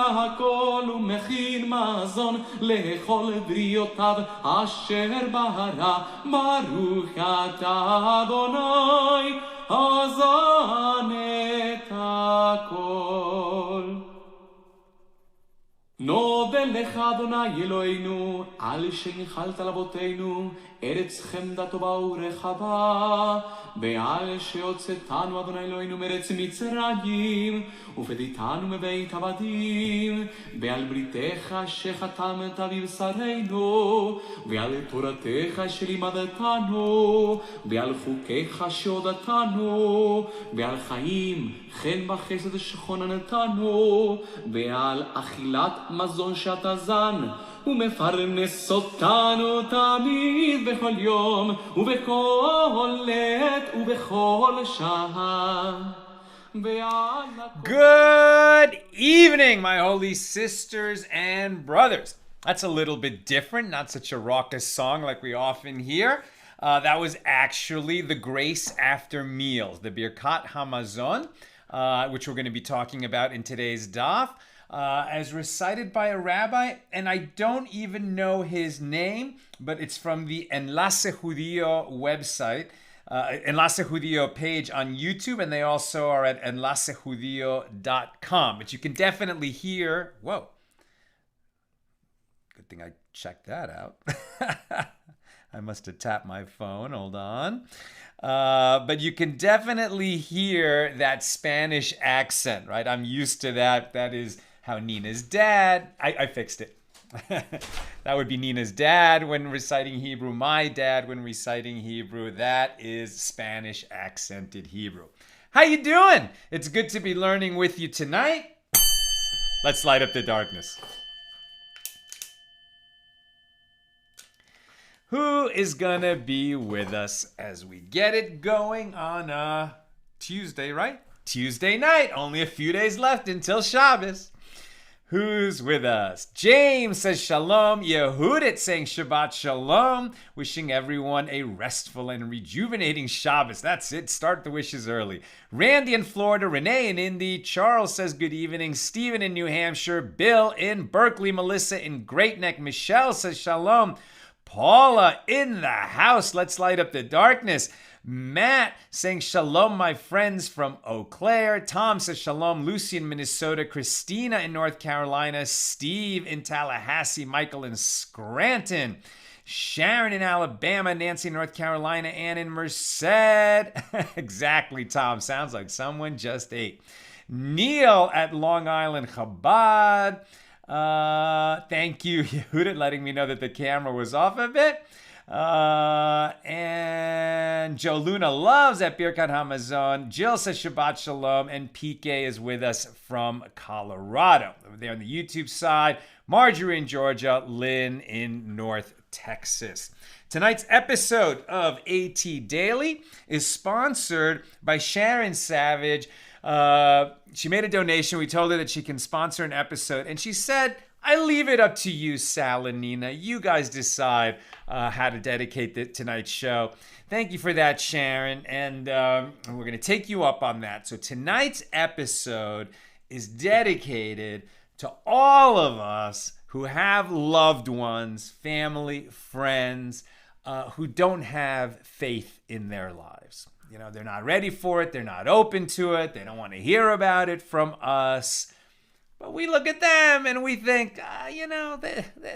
להכל ומכין מזון לכל בריותיו אשר ברא. ברוך אתה אדוני הזן את הכל. נודה לך אדוני אלוהינו על שהנחלת לאבותינו ארץ חמדה טובה ורחבה, ועל שהוצאתנו אדוני אלוהינו מארץ מצרים ופדיתנו מבית עבדים, ועל בריתך שחתמת בבשרנו, ועל תורתך שלימדתנו, ועל חוקיך שהודתנו, ועל חיים חן וחסד שחוננתנו, ועל אכילת מזון שאתה זן ומפרנס אותנו תמיד בכל יום ובכל עת ובכל שעה. Good evening, my holy sisters and brothers. That's a little bit different, not such a raucous song like we often hear. That was actually the grace after meals, the Birkat Hamazon, which we're going to be talking about in today's daf, as recited by a rabbi, and I don't even know his name, but it's from the Enlace Judío website, Enlace Judío page on YouTube, and they also are at enlacejudío.com. But you can definitely hear, whoa, good thing I checked that out. I must have tapped my phone, hold on. But you can definitely hear that Spanish accent, right? I'm used to that. That is how Nina's dad, I fixed it. That would be Nina's dad when reciting Hebrew. My dad when reciting Hebrew. That is Spanish accented Hebrew. How you doing? It's good to be learning with you tonight. Let's light up the darkness. Who is gonna be with us as we get it going on a Tuesday, right? Tuesday night. Only a few days left until Shabbos. Who's with us? James says shalom. Yehudit saying Shabbat shalom. Wishing everyone a restful and rejuvenating Shabbos. That's it. Start the wishes early. Randy in Florida. Renee in Indy. Charles says good evening. Stephen in New Hampshire. Bill in Berkeley. Melissa in Great Neck. Michelle says shalom. Paula in the house. Let's light up the darkness. Matt saying shalom, my friends from Eau Claire. Tom says shalom. Lucy in Minnesota. Christina in North Carolina. Steve in Tallahassee. Michael in Scranton. Sharon in Alabama. Nancy in North Carolina. Ann in Merced. Exactly, Tom. Sounds like someone just ate. Neil at Long Island Chabad. Thank you, Yehuda, letting me know that the camera was off a bit. And Joe Luna loves at Birkat Hamazon. Jill says Shabbat Shalom, and PK is with us from Colorado. Over there on the YouTube side, Marjorie in Georgia, Lynn in North Texas. Tonight's episode of AT Daily is sponsored by Sharon Savage. She made a donation. We told her that she can sponsor an episode, and she said, I leave it up to you, Sal and Nina. You guys decide how to dedicate tonight's show. Thank you for that, Sharon. And we're going to take you up on that. So tonight's episode is dedicated to all of us who have loved ones, family, friends, who don't have faith in their lives. You know, they're not ready for it. They're not open to it. They don't want to hear about it from us. But we look at them and we think,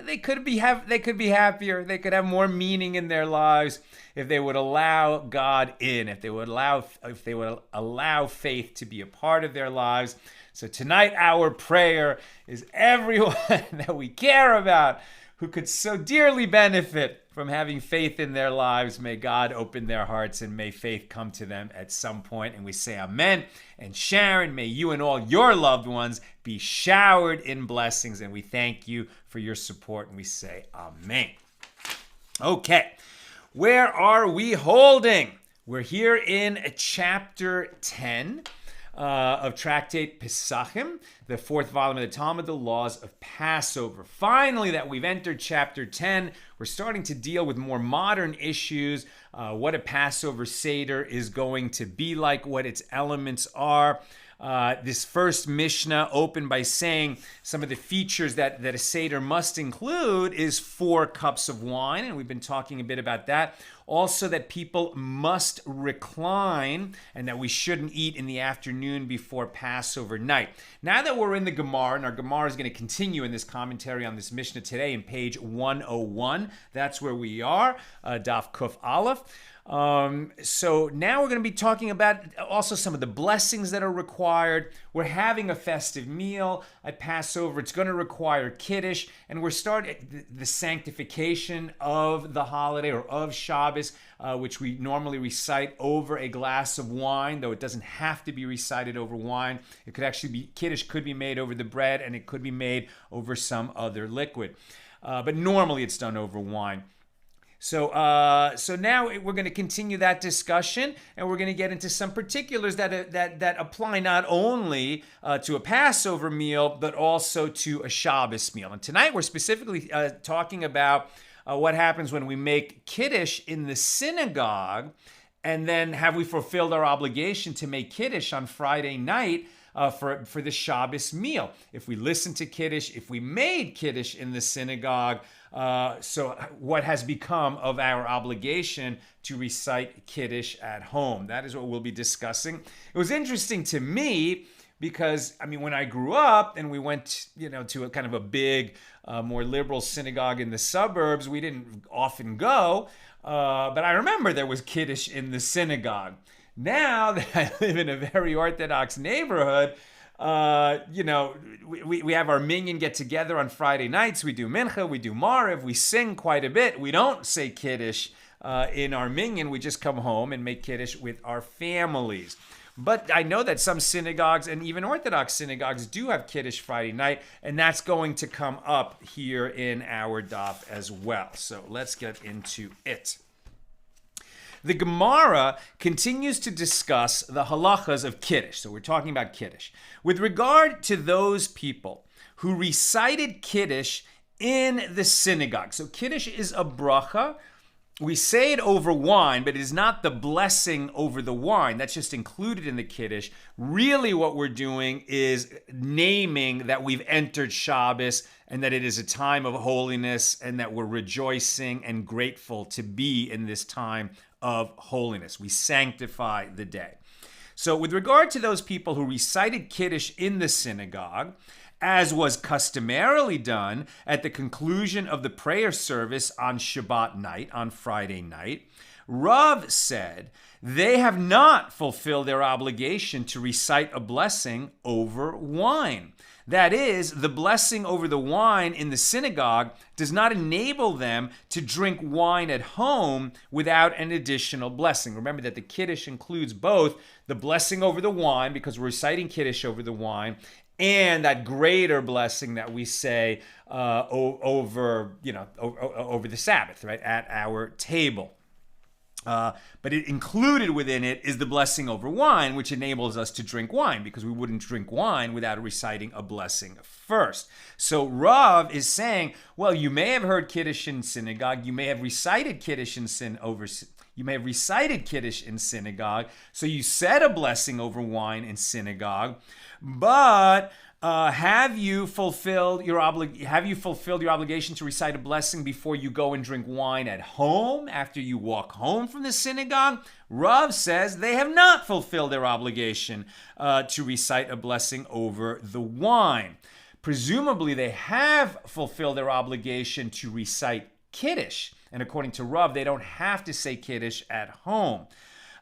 they could be happier. They could have more meaning in their lives if they would allow God in, if they would allow faith to be a part of their lives. So tonight, our prayer is everyone that we care about who could so dearly benefit from having faith in their lives. May God open their hearts and may faith come to them at some point. And we say amen. And Sharon, may you and all your loved ones be showered in blessings. And we thank you for your support. And we say amen. Okay, where are we holding? We're here in chapter 10 of Tractate Pesachim, the fourth volume of the Talmud, the laws of Passover. Finally, that we've entered chapter 10, we're starting to deal with more modern issues, what a Passover Seder is going to be like, what its elements are. This first Mishnah opened by saying some of the features that a Seder must include is 4 cups of wine, and we've been talking a bit about that. Also, that people must recline and that we shouldn't eat in the afternoon before Passover night. Now that we're in the Gemara, and our Gemara is going to continue in this commentary on this Mishnah today in page 101. That's where we are, Daf Kuf Aleph. So now we're going to be talking about also some of the blessings that are required. We're having a festive meal at Passover. It's going to require Kiddush, and we're starting the sanctification of the holiday or of Shabbos, which we normally recite over a glass of wine, though it doesn't have to be recited over wine. It could actually be, Kiddush could be made over the bread, and it could be made over some other liquid. But normally it's done over wine. So now we're going to continue that discussion, and we're going to get into some particulars that apply not only to a Passover meal, but also to a Shabbos meal. And tonight we're specifically talking about what happens when we make Kiddush in the synagogue, and then have we fulfilled our obligation to make Kiddush on Friday night for the Shabbos meal. If we listened to Kiddush, if we made Kiddush in the synagogue, so what has become of our obligation to recite Kiddush at home? That is what we'll be discussing. It was interesting to me because, I mean, when I grew up and we went, to a kind of a big, more liberal synagogue in the suburbs, we didn't often go, but I remember there was Kiddush in the synagogue. Now that I live in a very Orthodox neighborhood, we have our minyan get together on Friday nights. We do mincha, we do mariv, we sing quite a bit. We don't say Kiddush in our minyan. We just come home and make Kiddush with our families. But I know that some synagogues and even Orthodox synagogues do have Kiddush Friday night, and that's going to come up here in our daf as well. So let's get into it. The Gemara continues to discuss the Halakhas of Kiddush. So we're talking about Kiddush. With regard to those people who recited Kiddush in the synagogue. So Kiddush is a bracha. We say it over wine, but it is not the blessing over the wine. That's just included in the Kiddush. Really what we're doing is naming that we've entered Shabbos and that it is a time of holiness and that we're rejoicing and grateful to be in this time of holiness. We sanctify the day. So with regard to those people who recited Kiddush in the synagogue, as was customarily done at the conclusion of the prayer service on Shabbat night, on Friday night, Rav said they have not fulfilled their obligation to recite a blessing over wine. That is, the blessing over the wine in the synagogue does not enable them to drink wine at home without an additional blessing. Remember that the Kiddush includes both the blessing over the wine, because we're reciting Kiddush over the wine, and that greater blessing that we say over the Sabbath, right, at our table. But it included within it is the blessing over wine, which enables us to drink wine, because we wouldn't drink wine without reciting a blessing first. So Rav is saying, well, you may have heard Kiddush in synagogue, you may have recited Kiddush in synagogue, so you said a blessing over wine in synagogue, but have you fulfilled your obligation to recite a blessing before you go and drink wine at home after you walk home from the synagogue? Rav says they have not fulfilled their obligation to recite a blessing over the wine. Presumably they have fulfilled their obligation to recite Kiddush, and according to Rav, they don't have to say Kiddush at home.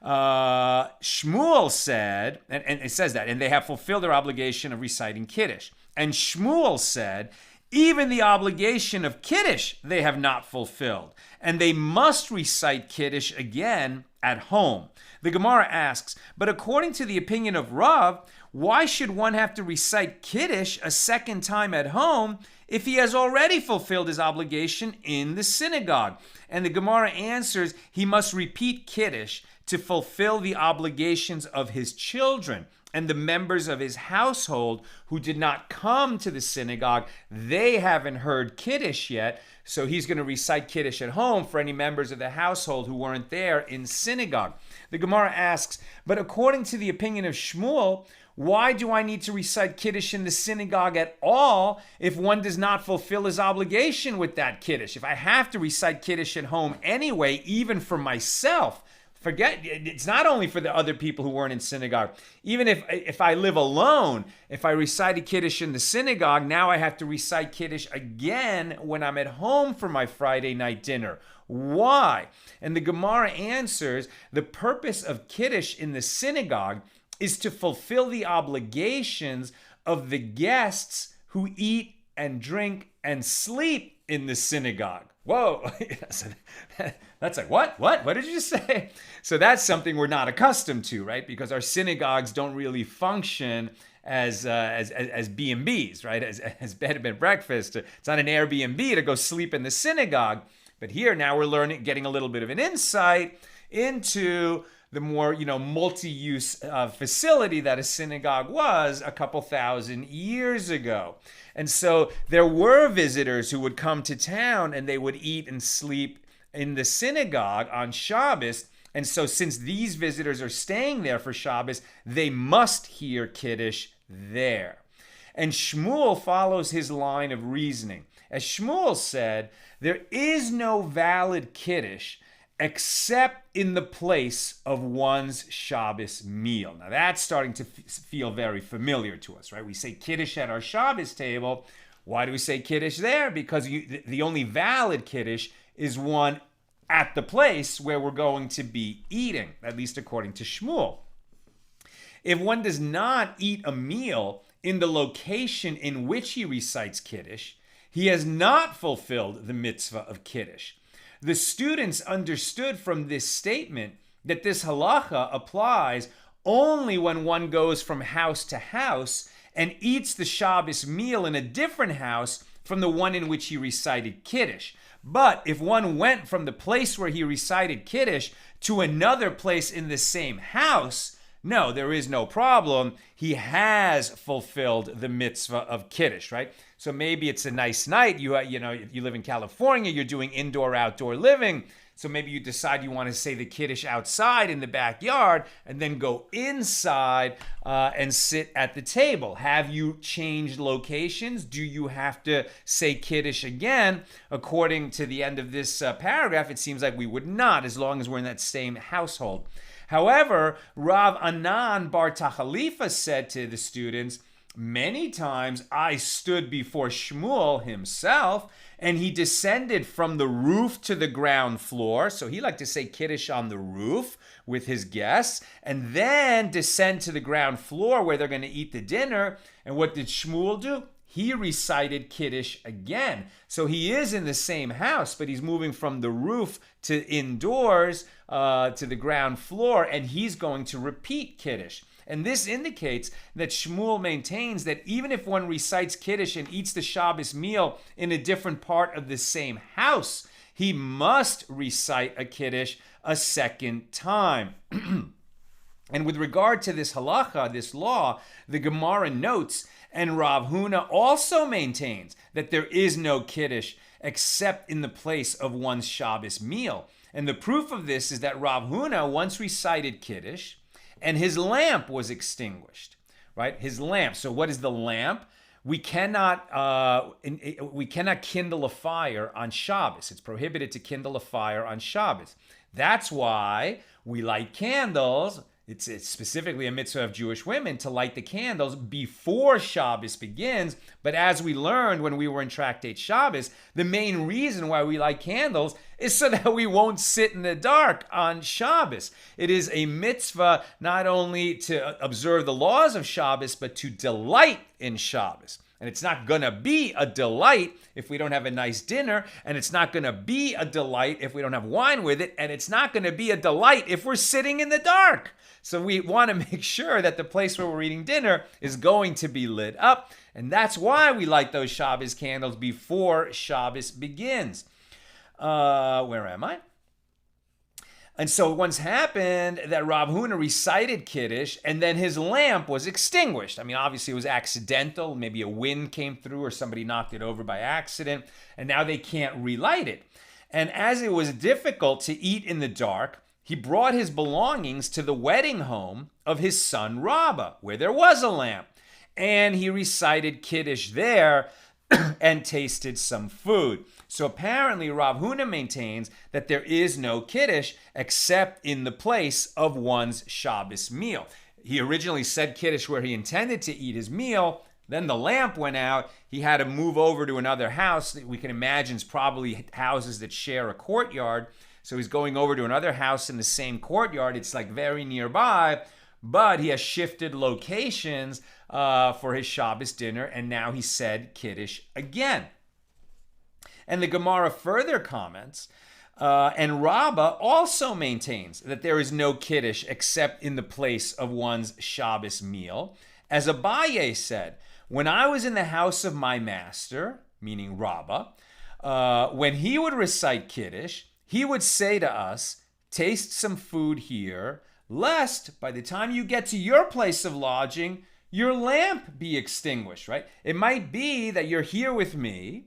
Shmuel said, and it says that, and they have fulfilled their obligation of reciting Kiddush. And Shmuel said, even the obligation of Kiddush they have not fulfilled, and they must recite Kiddush again at home. The Gemara asks, but according to the opinion of Rav, why should one have to recite Kiddush a second time at home if he has already fulfilled his obligation in the synagogue? And the Gemara answers, he must repeat Kiddush to fulfill the obligations of his children and the members of his household who did not come to the synagogue. They haven't heard Kiddush yet, so he's going to recite Kiddush at home for any members of the household who weren't there in synagogue. The Gemara asks, but according to the opinion of Shmuel, Why do I need to recite Kiddush in the synagogue at all if one does not fulfill his obligation with that Kiddush? If I have to recite Kiddush at home anyway, even for myself, forget, it's not only for the other people who weren't in synagogue. Even if I live alone, if I recited Kiddush in the synagogue, now I have to recite Kiddush again when I'm at home for my Friday night dinner. Why? And the Gemara answers, the purpose of Kiddush in the synagogue is to fulfill the obligations of the guests who eat and drink and sleep in the synagogue. Whoa, that's like, what? What did you just say? So that's something we're not accustomed to, right? Because our synagogues don't really function as B&Bs, right? As bed and breakfast. It's not an Airbnb to go sleep in the synagogue. But here now we're getting a little bit of an insight into the more, multi-use facility that a synagogue was a couple thousand years ago. And so there were visitors who would come to town and they would eat and sleep in the synagogue on Shabbos. And so since these visitors are staying there for Shabbos, they must hear Kiddush there. And Shmuel follows his line of reasoning. As Shmuel said, there is no valid Kiddush except in the place of one's Shabbos meal. Now that's starting to feel very familiar to us, right? We say Kiddush at our Shabbos table. Why do we say Kiddush there? Because the only valid Kiddush is one at the place where we're going to be eating, at least according to Shmuel. If one does not eat a meal in the location in which he recites Kiddush, he has not fulfilled the mitzvah of Kiddush. The students understood from this statement that this halacha applies only when one goes from house to house and eats the Shabbos meal in a different house from the one in which he recited Kiddush. But if one went from the place where he recited Kiddush to another place in the same house, no, there is no problem. He has fulfilled the mitzvah of Kiddush, right? So maybe it's a nice night. You live in California. You're doing indoor-outdoor living. So maybe you decide you want to say the Kiddush outside in the backyard and then go inside and sit at the table. Have you changed locations? Do you have to say Kiddush again? According to the end of this paragraph, it seems like we would not, as long as we're in that same household. However, Rav Anan Bar Tachalifa said to the students, many times I stood before Shmuel himself, and he descended from the roof to the ground floor. So he liked to say Kiddush on the roof with his guests, and then descend to the ground floor where they're going to eat the dinner. And what did Shmuel do? He recited Kiddush again. So he is in the same house, but he's moving from the roof to indoors to the ground floor, and he's going to repeat Kiddush. And this indicates that Shmuel maintains that even if one recites Kiddush and eats the Shabbos meal in a different part of the same house, he must recite a Kiddush a second time. And with regard to this halacha, this law, the Gemara notes, and Rav Huna also maintains that there is no Kiddush except in the place of one's Shabbos meal. And the proof of this is that Rav Huna once recited Kiddush, and his lamp was extinguished, right? His lamp. So what is the lamp? We cannot kindle a fire on Shabbos. It's prohibited to kindle a fire on Shabbos. That's why we light candles. It's specifically a mitzvah of Jewish women to light the candles before Shabbos begins. But as we learned when we were in Tractate Shabbos, the main reason why we light candles is so that we won't sit in the dark on Shabbos. It is a mitzvah not only to observe the laws of Shabbos, but to delight in Shabbos. And it's not going to be a delight if we don't have a nice dinner, and it's not going to be a delight if we don't have wine with it, and it's not going to be a delight if we're sitting in the dark. So we want to make sure that the place where we're eating dinner is going to be lit up, and that's why we light those Shabbos candles before Shabbos begins. Where am I? And so it once happened that Rav Huna recited Kiddush, and then his lamp was extinguished. I mean, obviously it was accidental. Maybe a wind came through or somebody knocked it over by accident, and now they can't relight it. And as it was difficult to eat in the dark, he brought his belongings to the wedding home of his son Rabbah, where there was a lamp, and he recited Kiddush there and tasted some food. So apparently Rav Huna maintains that there is no Kiddush except in the place of one's Shabbos meal. He originally said Kiddush where he intended to eat his meal. Then the lamp went out. He had to move over to another house that we can imagine is probably houses that share a courtyard. So he's going over to another house in the same courtyard. It's like very nearby, but he has shifted locations for his Shabbos dinner, and now he said Kiddush again. And the Gemara further comments, and Rabbah also maintains that there is no Kiddush except in the place of one's Shabbos meal. As Abaye said, when I was in the house of my master, meaning Rabbah, when he would recite Kiddush, he would say to us, taste some food here, lest by the time you get to your place of lodging, your lamp be extinguished, right? It might be that you're here with me,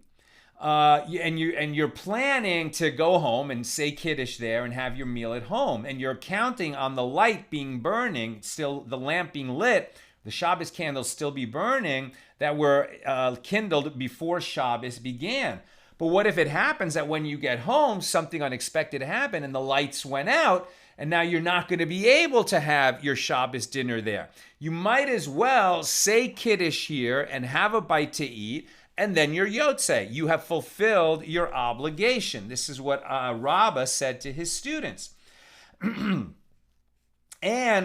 and you're planning to go home and say Kiddush there and have your meal at home, and you're counting on the light being burning, still the lamp being lit, the Shabbos candles still be burning that were kindled before Shabbos began. But what if it happens that when you get home, something unexpected happened and the lights went out, and now you're not going to be able to have your Shabbos dinner there? You might as well say Kiddush here and have a bite to eat, and then you're Yotzei. You have fulfilled your obligation. This is what Rabbah said to his students. And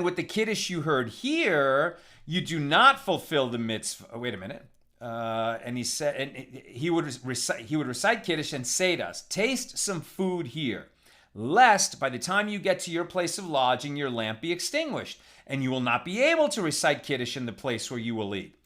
with the Kiddush you heard here, you do not fulfill the mitzvah. Wait a minute. And he said, and he would recite Kiddush and say to us, taste some food here, lest by the time you get to your place of lodging, your lamp be extinguished, and you will not be able to recite Kiddush in the place where you will eat.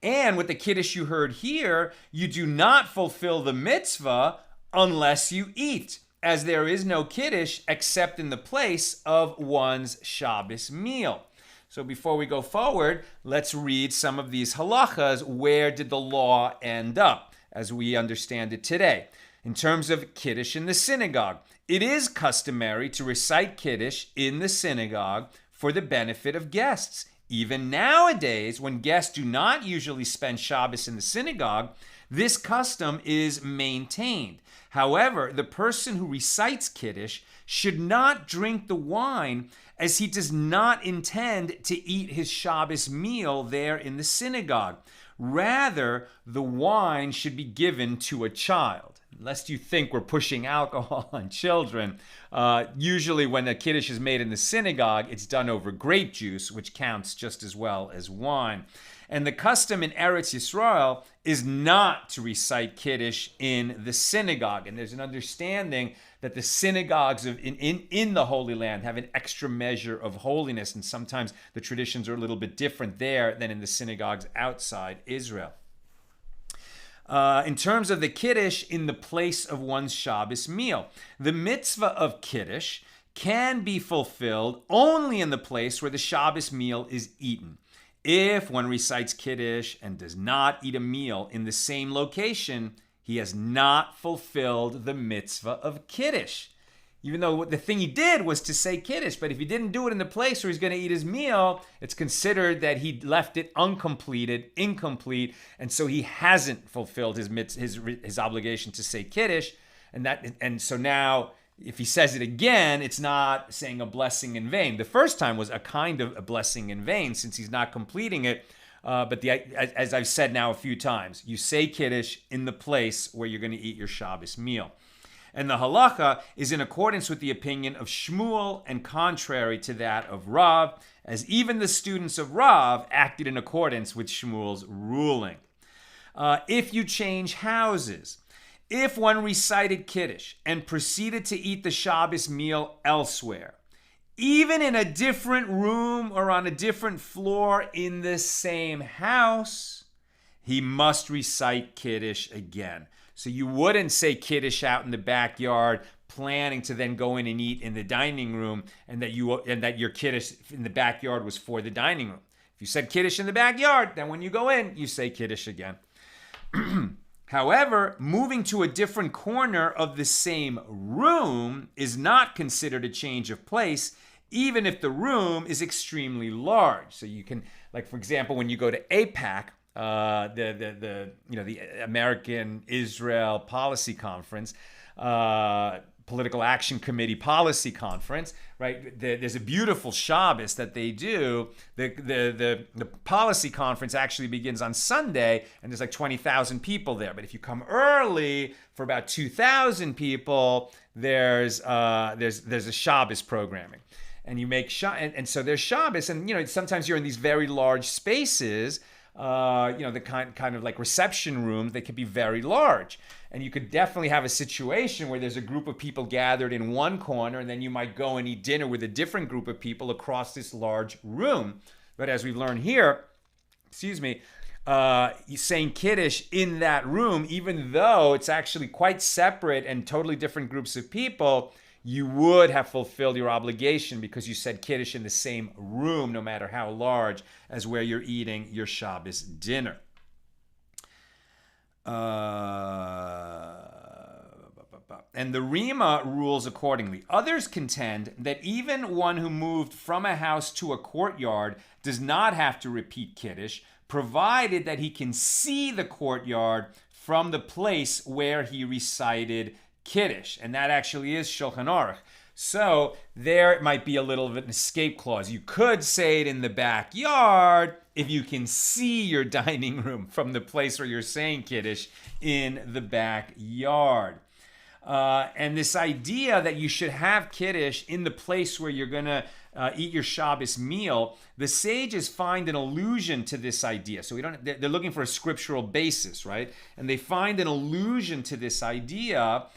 And with the Kiddush you heard here, you do not fulfill the mitzvah unless you eat, as there is no Kiddush except in the place of one's Shabbos meal. So before we go forward, let's read some of these halachas. Where did the law end up, as we understand it today? In terms of Kiddush in the synagogue, it is customary to recite Kiddush in the synagogue for the benefit of guests. Even nowadays, when guests do not usually spend Shabbos in the synagogue, this custom is maintained. However, the person who recites Kiddush should not drink the wine, as he does not intend to eat his Shabbos meal there in the synagogue. Rather, the wine should be given to a child. Lest you think we're pushing alcohol on children, usually when a Kiddush is made in the synagogue, it's done over grape juice, which counts just as well as wine. And the custom in Eretz Yisrael is not to recite Kiddush in the synagogue. And there's an understanding that the synagogues in the Holy Land have an extra measure of holiness, and sometimes the traditions are a little bit different there than in the synagogues outside Israel. In terms of the Kiddush in the place of one's Shabbos meal, the mitzvah of Kiddush can be fulfilled only in the place where the Shabbos meal is eaten. If one recites Kiddush and does not eat a meal in the same location, he has not fulfilled the mitzvah of Kiddush. Even though the thing he did was to say Kiddush, but if he didn't do it in the place where he's going to eat his meal, it's considered that he left it uncompleted, incomplete, and so he hasn't fulfilled his obligation to say Kiddush, and so now if he says it again, it's not saying a blessing in vain. The first time was a kind of a blessing in vain since he's not completing it. But as I've said now a few times, you say Kiddush in the place where you're going to eat your Shabbos meal. And the halacha is in accordance with the opinion of Shmuel and contrary to that of Rav, as even the students of Rav acted in accordance with Shmuel's ruling. If you change houses, if one recited Kiddush and proceeded to eat the Shabbos meal elsewhere, even in a different room or on a different floor in the same house, he must recite Kiddush again. So you wouldn't say Kiddush out in the backyard, planning to then go in and eat in the dining room, and that your Kiddush in the backyard was for the dining room. If you said Kiddush in the backyard, then when you go in, you say Kiddush again. However, moving to a different corner of the same room is not considered a change of place, even if the room is extremely large. So you can, like for example, when you go to APAC, the American Israel Policy Conference, Political Action Committee Policy Conference, right? There's a beautiful Shabbos that they do. The policy conference actually begins on Sunday, and there's like 20,000 people there. But if you come early for about 2,000 people, there's a Shabbos programming, and you make and so there's Shabbos, and sometimes you're in these very large spaces. The kind of like reception rooms, they can be very large. And you could definitely have a situation where there's a group of people gathered in one corner, and then you might go and eat dinner with a different group of people across this large room. But as we've learned here, saying Kiddush in that room, even though it's actually quite separate and totally different groups of people, you would have fulfilled your obligation because you said Kiddush in the same room, no matter how large, as where you're eating your Shabbos dinner. And the Rima rules accordingly. Others contend that even one who moved from a house to a courtyard does not have to repeat Kiddush, provided that he can see the courtyard from the place where he recited Kiddush. And that actually is Shulchan Aruch. So there might be a little of an escape clause. You could say it in the backyard if you can see your dining room from the place where you're saying Kiddush in the backyard. And this idea that you should have Kiddush in the place where you're going to eat your Shabbos meal, the sages find an allusion to this idea. So they're looking for a scriptural basis, right? And they find an allusion to this idea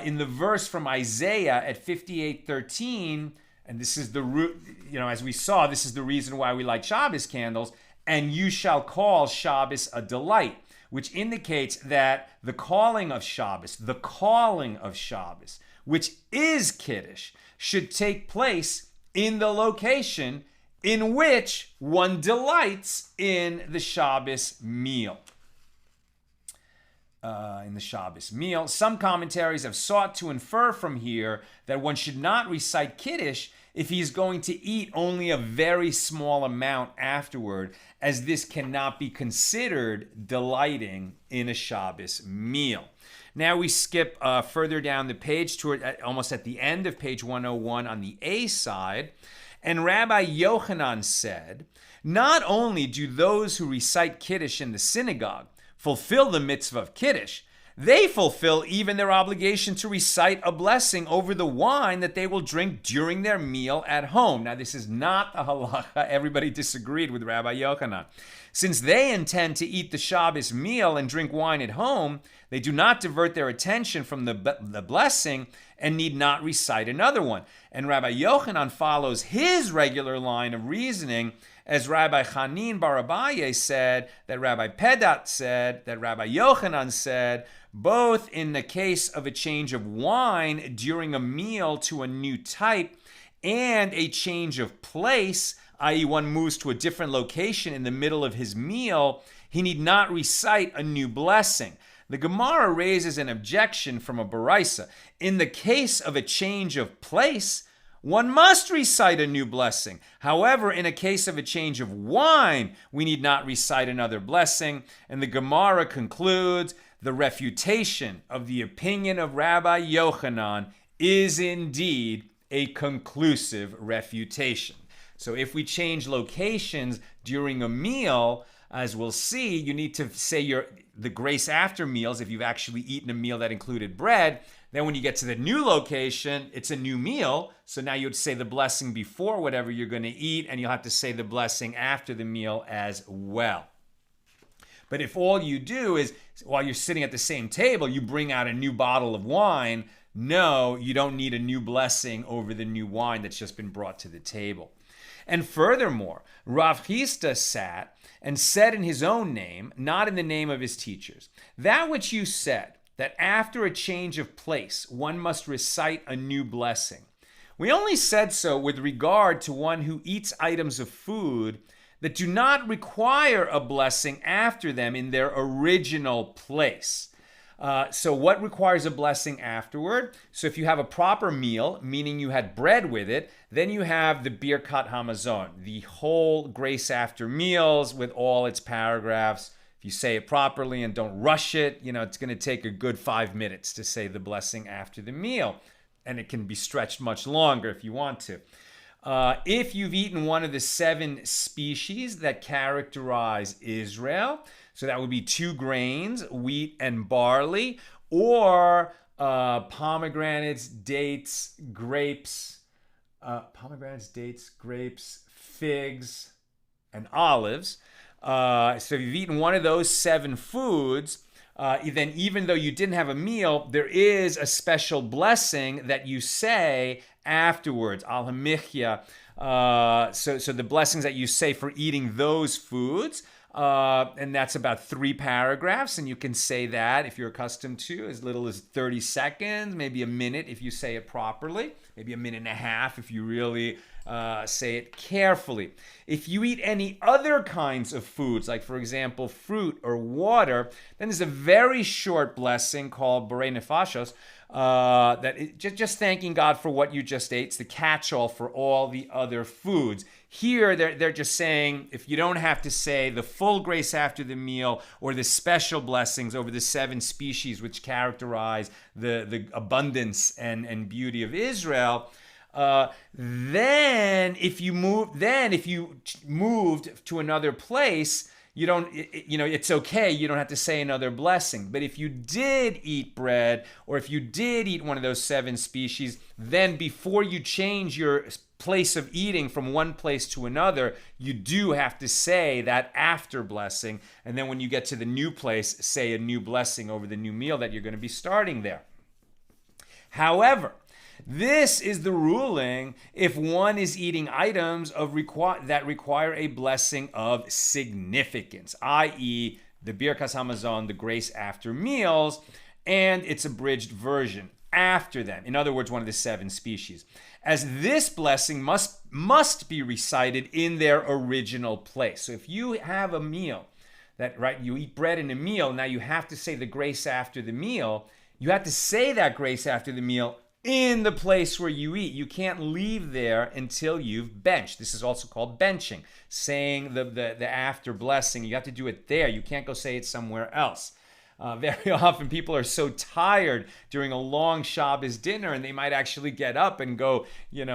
in the verse from Isaiah at 58:13, and this is the root, as we saw, this is the reason why we light Shabbos candles, and you shall call Shabbos a delight, which indicates that the calling of Shabbos, which is Kiddush, should take place in the location in which one delights in the Shabbos meal. Some commentaries have sought to infer from here that one should not recite Kiddush if he's going to eat only a very small amount afterward, as this cannot be considered delighting in a Shabbos meal. Now we skip further down the page toward almost at the end of page 101 on the A side, and Rabbi Yochanan said, not only do those who recite Kiddush in the synagogue fulfill the mitzvah of Kiddush, they fulfill even their obligation to recite a blessing over the wine that they will drink during their meal at home. Now, this is not the halacha. Everybody disagreed with Rabbi Yochanan. Since they intend to eat the Shabbos meal and drink wine at home, they do not divert their attention from the blessing and need not recite another one. And Rabbi Yochanan follows his regular line of reasoning, as Rabbi Chanin bar Abaye said, that Rabbi Pedat said, that Rabbi Yochanan said, both in the case of a change of wine during a meal to a new type and a change of place, i.e. one moves to a different location in the middle of his meal, he need not recite a new blessing. The Gemara raises an objection from a Baraisa. In the case of a change of place, one must recite a new blessing. However, in a case of a change of wine, we need not recite another blessing. And the Gemara concludes, the refutation of the opinion of Rabbi Yochanan is indeed a conclusive refutation. So if we change locations during a meal, as we'll see, you need to say the grace after meals if you've actually eaten a meal that included bread. Then when you get to the new location, it's a new meal. So now you'd say the blessing before whatever you're going to eat, and you'll have to say the blessing after the meal as well. But if all you do is, while you're sitting at the same table, you bring out a new bottle of wine, no, you don't need a new blessing over the new wine that's just been brought to the table. And furthermore, Rav Chisda sat and said in his own name, not in the name of his teachers, that which you said, that after a change of place, one must recite a new blessing. We only said so with regard to one who eats items of food that do not require a blessing after them in their original place. So what requires a blessing afterward? So if you have a proper meal, meaning you had bread with it, then you have the Birkat Hamazon, the whole grace after meals with all its paragraphs. If you say it properly and don't rush it, it's going to take a good 5 minutes to say the blessing after the meal. And it can be stretched much longer if you want to. If you've eaten one of the 7 species that characterize Israel, so that would be 2 grains, wheat and barley, or pomegranates, dates, grapes, figs, and olives. So if you've eaten one of those 7 foods, then even though you didn't have a meal, there is a special blessing that you say afterwards, al hamichya. So the blessings that you say for eating those foods, and that's about 3 paragraphs, and you can say that if you're accustomed to as little as 30 seconds, maybe a minute if you say it properly, maybe a minute and a half if you really say it carefully. If you eat any other kinds of foods, like for example fruit or water, then there's a very short blessing called Berenifacios, just thanking God for what you just ate. It's the catch-all for all the other foods. Here, they're just saying, if you don't have to say the full grace after the meal or the special blessings over the 7 species which characterize the abundance and beauty of Israel, then if you moved to another place, you don't, it's okay. You don't have to say another blessing. But if you did eat bread, or if you did eat one of those 7 species, then before you change your place of eating from one place to another, you do have to say that after blessing. And then when you get to the new place, say a new blessing over the new meal that you're going to be starting there. However, this is the ruling if one is eating items that require a blessing of significance, i.e. the Birkas Hamazon, the grace after meals, and its abridged version after them. In other words, one of the 7 species. As this blessing must be recited in their original place. So if you have a meal, you eat bread in a meal, now you have to say the grace after the meal, you have to say that grace after the meal in the place where you eat. You can't leave there until you've benched. This is also called benching, saying the after blessing. You have to do it there. You can't go say it somewhere else. Very often people are so tired during a long Shabbos dinner, and they might actually get up and go,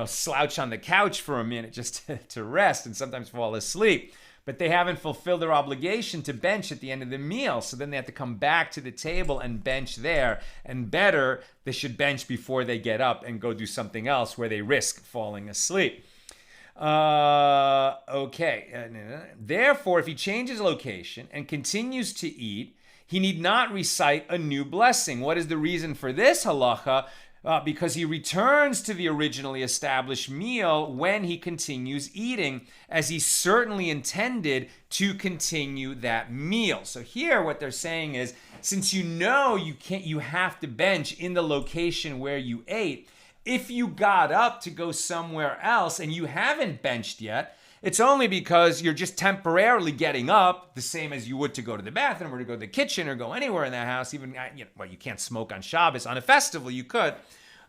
slouch on the couch for a minute just to rest, and sometimes fall asleep. But they haven't fulfilled their obligation to bench at the end of the meal. So then they have to come back to the table and bench there. And better, they should bench before they get up and go do something else where they risk falling asleep. Okay. Therefore, if he changes location and continues to eat, he need not recite a new blessing. What is the reason for this halacha? Because he returns to the originally established meal when he continues eating, as he certainly intended to continue that meal. So here what they're saying is, since you have to bench in the location where you ate, if you got up to go somewhere else and you haven't benched yet, it's only because you're just temporarily getting up, the same as you would to go to the bathroom or to go to the kitchen or go anywhere in the house. Even, you can't smoke on Shabbos. On a festival, you could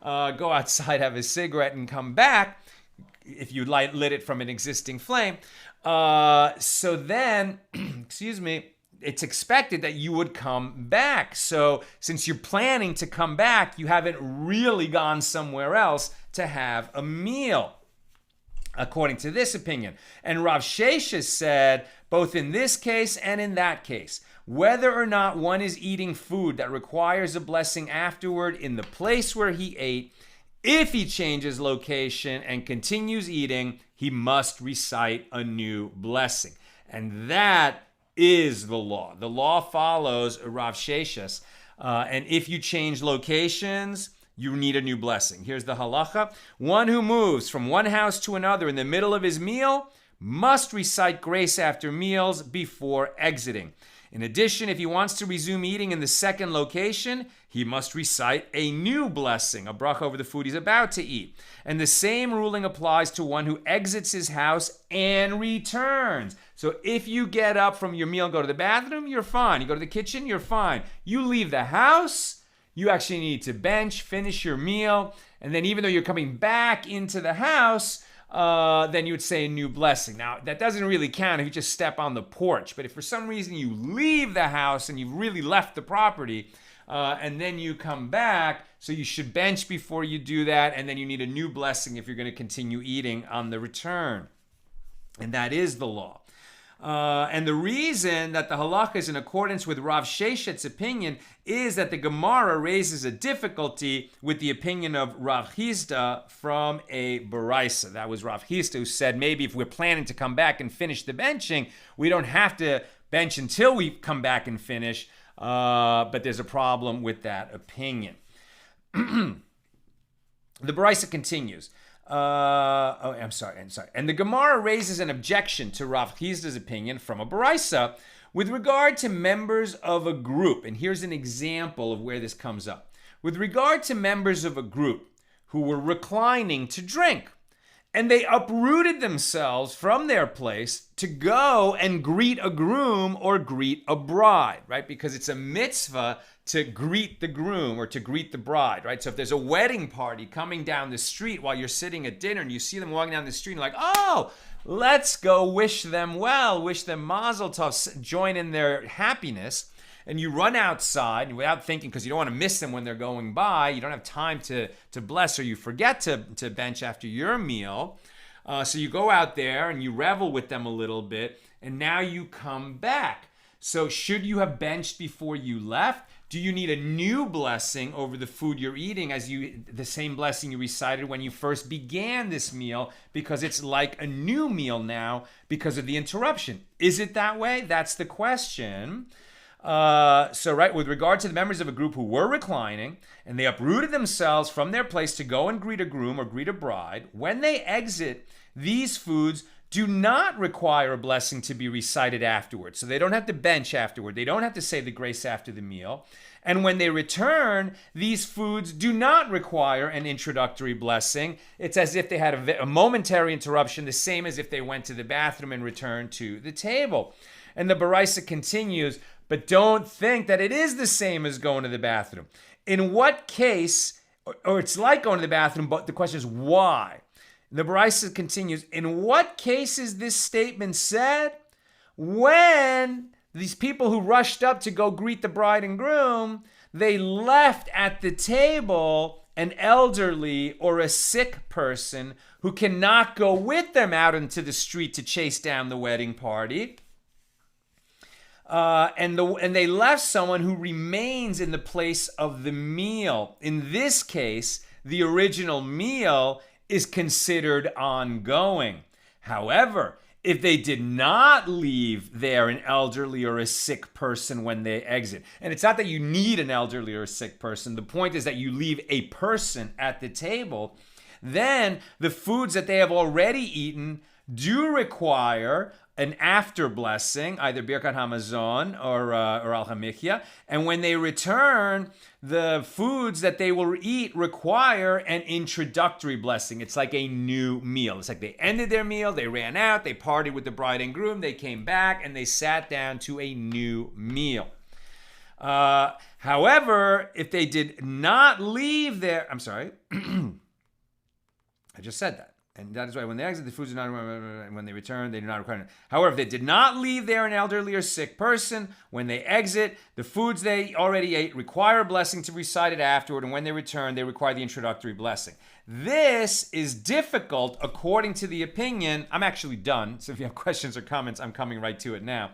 go outside, have a cigarette, and come back if you lit it from an existing flame. So then, it's expected that you would come back. So since you're planning to come back, you haven't really gone somewhere else to have a meal, according to this opinion. And Rav Sheshes said, both in this case and in that case, whether or not one is eating food that requires a blessing afterward in the place where he ate, if he changes location and continues eating, he must recite a new blessing. And that is the law. The law follows Rav Sheshes. And if you change locations, you need a new blessing. Here's the halacha. One who moves from one house to another in the middle of his meal must recite grace after meals before exiting. In addition, if he wants to resume eating in the second location, he must recite a new blessing, a bracha over the food he's about to eat. And the same ruling applies to one who exits his house and returns. So if you get up from your meal and go to the bathroom, you're fine. You go to the kitchen, you're fine. You leave the house, you actually need to bench, finish your meal, and then even though you're coming back into the house, then you would say a new blessing. Now, that doesn't really count if you just step on the porch, but if for some reason you leave the house and you've really left the property, and then you come back, so you should bench before you do that, and then you need a new blessing if you're going to continue eating on the return. And that is the law. And the reason that the halakha is in accordance with Rav Sheshet's opinion is that the Gemara raises a difficulty with the opinion of Rav Chisda from a Baraisa. That was Rav Chisda who said maybe if we're planning to come back and finish the benching, we don't have to bench until we come back and finish, but there's a problem with that opinion. The Baraisa continues. I'm sorry. And the Gemara raises an objection to Rav Chisda's opinion from a Baraisa with regard to members of a group. And here's an example of where this comes up. With regard to members of a group who were reclining to drink, and they uprooted themselves from their place to go and greet a groom or greet a bride, right? Because it's a mitzvah to greet the groom or to greet the bride, right? So if there's a wedding party coming down the street while you're sitting at dinner and you see them walking down the street and you're like, oh, let's go wish them well, wish them mazel tov, join in their happiness. And you run outside and without thinking, because you don't want to miss them when they're going by, you don't have time to bless, or you forget to bench after your meal. So you go out there and you revel with them a little bit, and now you come back. So should you have benched before you left? Do you need a new blessing over the food you're eating the same blessing you recited when you first began this meal, because it's like a new meal now because of the interruption? Is it that way? That's the question. Right, with regard to the members of a group who were reclining and they uprooted themselves from their place to go and greet a groom or greet a bride, when they exit, these foods do not require a blessing to be recited afterward. So they don't have to bench afterward. They don't have to say the grace after the meal. And when they return, these foods do not require an introductory blessing. It's as if they had a momentary interruption, the same as if they went to the bathroom and returned to the table. And the Baraisa continues, but don't think that it is the same as going to the bathroom. In what case, or it's like going to the bathroom, but the question is why? The Baraisa continues, in what case is this statement said? When these people who rushed up to go greet the bride and groom, they left at the table an elderly or a sick person who cannot go with them out into the street to chase down the wedding party. And they left someone who remains in the place of the meal. In this case, the original meal is considered ongoing. However, if they did not leave there an elderly or a sick person when they exit, and it's not that you need an elderly or a sick person, the point is that you leave a person at the table, then the foods that they have already eaten do require an after blessing, either Birkat Hamazon or Al Hamichya. And when they return, the foods that they will eat require an introductory blessing. It's like a new meal. It's like they ended their meal, they ran out, they partied with the bride and groom, they came back, and they sat down to a new meal. However, if they did not leave their... I'm sorry. I just said that. And that is why when they exit, the foods are not, and when they return, they do not require it. However, if they did not leave there an elderly or sick person, when they exit, the foods they already ate require a blessing to be recited afterward, and when they return, they require the introductory blessing. This is difficult according to the opinion. I'm actually done, so if you have questions or comments, I'm coming right to it now.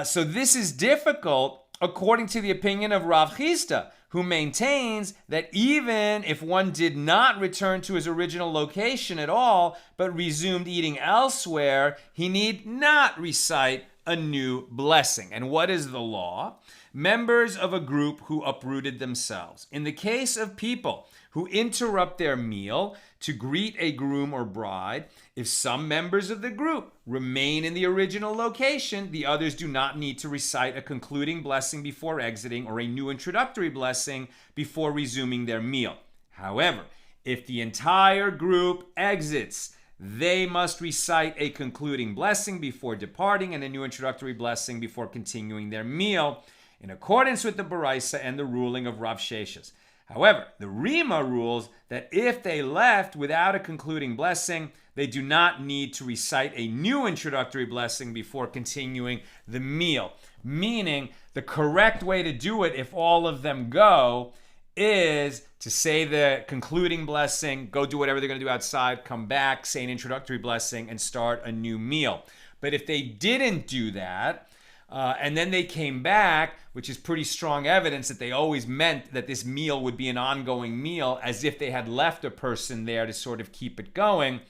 So this is difficult according to the opinion of Rav Chisda, who maintains that even if one did not return to his original location at all, but resumed eating elsewhere, he need not recite a new blessing. And what is the law? Members of a group who uprooted themselves. In the case of people who interrupt their meal to greet a groom or bride, if some members of the group remain in the original location, the others do not need to recite a concluding blessing before exiting or a new introductory blessing before resuming their meal. However, if the entire group exits, they must recite a concluding blessing before departing and a new introductory blessing before continuing their meal, in accordance with the Baraisa and the ruling of Rav Sheshes. However, the Rima rules that if they left without a concluding blessing, they do not need to recite a new introductory blessing before continuing the meal. Meaning, the correct way to do it, if all of them go, is to say the concluding blessing, go do whatever they're going to do outside, come back, say an introductory blessing, and start a new meal. But if they didn't do that, and then they came back, which is pretty strong evidence that they always meant that this meal would be an ongoing meal, as if they had left a person there to sort of keep it going,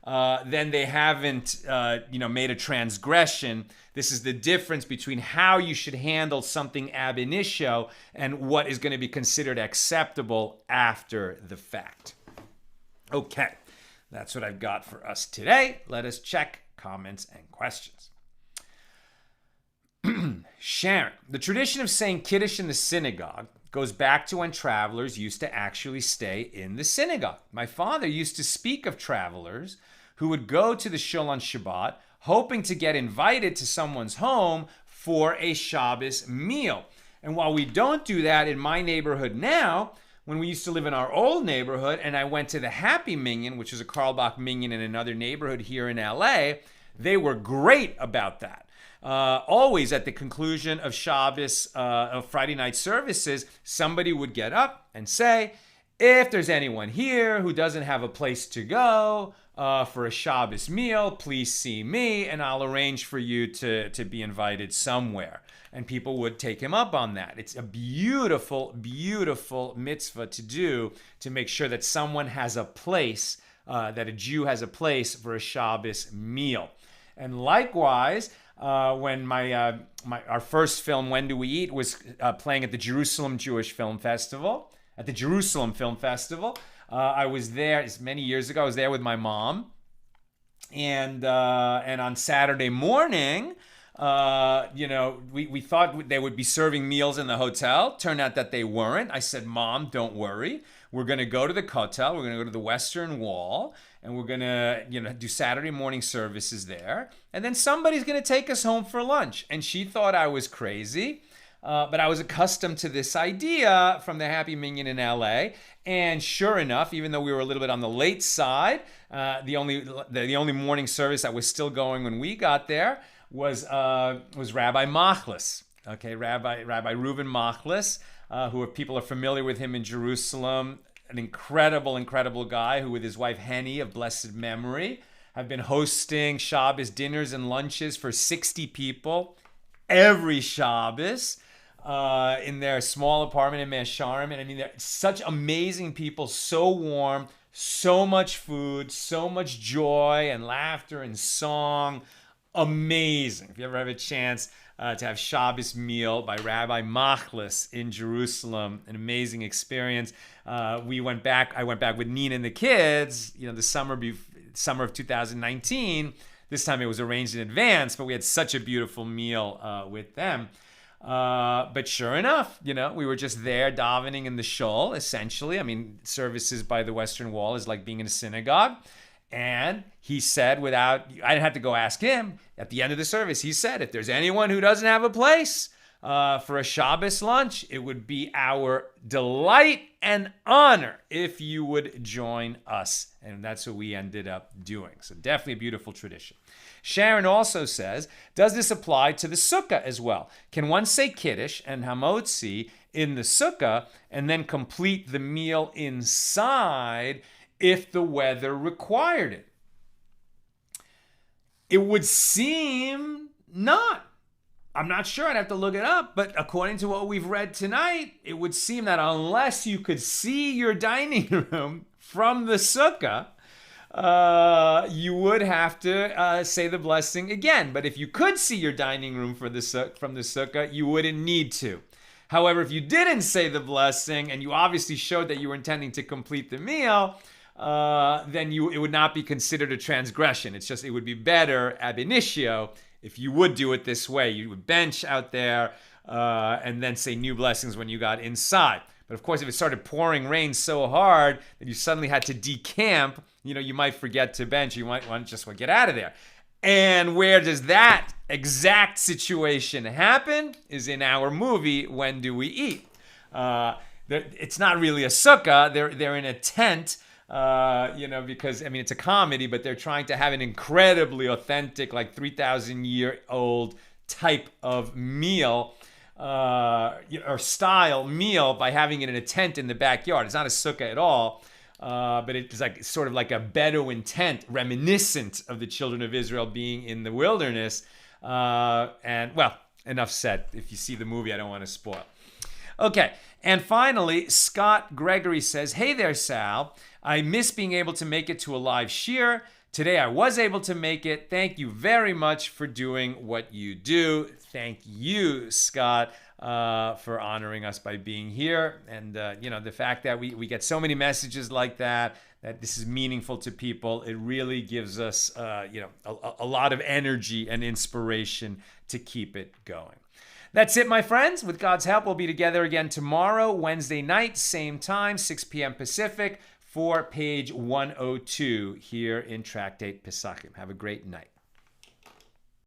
then they haven't made a transgression. This is the difference between how you should handle something ab initio and what is going to be considered acceptable after the fact. Okay, that's what I've got for us today. Let us check comments and questions. Sharon, the tradition of saying Kiddush in the synagogue goes back to when travelers used to actually stay in the synagogue. My father used to speak of travelers who would go to the shul on Shabbat, hoping to get invited to someone's home for a Shabbos meal. And while we don't do that in my neighborhood now, when we used to live in our old neighborhood and I went to the Happy Minyan, which is a Carlbach Minyan in another neighborhood here in LA, they were great about that. Always at the conclusion of Shabbos, of Friday night services, somebody would get up and say, if there's anyone here who doesn't have a place to go for a Shabbos meal, please see me and I'll arrange for you to be invited somewhere. And people would take him up on that. It's a beautiful, beautiful mitzvah to do to make sure that someone has a place, that a Jew has a place for a Shabbos meal. And likewise, when our first film, When Do We Eat, was playing at the Jerusalem Jewish Film Festival, I was there, it's many years ago, I was there with my mom. And on Saturday morning, we thought they would be serving meals in the hotel. Turned out that they weren't. I said, Mom, don't worry. We're going to go to the Kotel. We're going to go to the Western Wall. And we're going to, do Saturday morning services there. And then somebody's going to take us home for lunch. And she thought I was crazy. But I was accustomed to this idea from the Happy Minyan in LA. And sure enough, even though we were a little bit on the late side, the only morning service that was still going when we got there was Rabbi Machlis. Okay, Rabbi Reuven Machlis, who if people are familiar with him in Jerusalem, an incredible, incredible guy who with his wife Henny of blessed memory have been hosting Shabbos dinners and lunches for 60 people every Shabbos in their small apartment in Mea Shearim. And I mean, they're such amazing people, so warm, so much food, so much joy and laughter and song. Amazing. If you ever have a chance to have Shabbos meal by Rabbi Machlis in Jerusalem, an amazing experience. I went back with Nina and the kids, the summer of 2019. This time it was arranged in advance, but we had such a beautiful meal with them. But sure enough, we were just there davening in the shul, essentially. I mean, services by the Western Wall is like being in a synagogue. And he said, I didn't have to go ask him, at the end of the service, he said, if there's anyone who doesn't have a place for a Shabbos lunch, it would be our delight and honor if you would join us. And that's what we ended up doing. So definitely a beautiful tradition. Sharon also says, does this apply to the sukkah as well? Can one say Kiddush and Motzi in the sukkah and then complete the meal inside if the weather required it? It would seem not. I'm not sure. I'd have to look it up. But according to what we've read tonight, it would seem that unless you could see your dining room from the sukkah, you would have to say the blessing again. But if you could see your dining room from the sukkah, you wouldn't need to. However, if you didn't say the blessing and you obviously showed that you were intending to complete the meal, then it would not be considered a transgression. It would be better ab initio if you would do it this way. You would bench out there and then say new blessings when you got inside. But of course, if it started pouring rain so hard that you suddenly had to decamp, you might forget to bench. You might want to just get out of there. And where does that exact situation happen is in our movie, When Do We Eat? It's not really a sukkah. They're in a tent, because, it's a comedy, but they're trying to have an incredibly authentic, 3,000-year-old type of meal or style meal by having it in a tent in the backyard. It's not a sukkah at all. But it's sort of like a Bedouin tent, reminiscent of the children of Israel being in the wilderness. Enough said. If you see the movie, I don't want to spoil. Okay, and finally, Scott Gregory says, "Hey there, Sal. I miss being able to make it to a live shiur. Today I was able to make it. Thank you very much for doing what you do." Thank you, Scott, for honoring us by being here. And, the fact that we get so many messages like that this is meaningful to people, it really gives us, a lot of energy and inspiration to keep it going. That's it, my friends. With God's help, we'll be together again tomorrow, Wednesday night, same time, 6 p.m. Pacific, for page 102 here in Tractate Pesachim. Have a great night.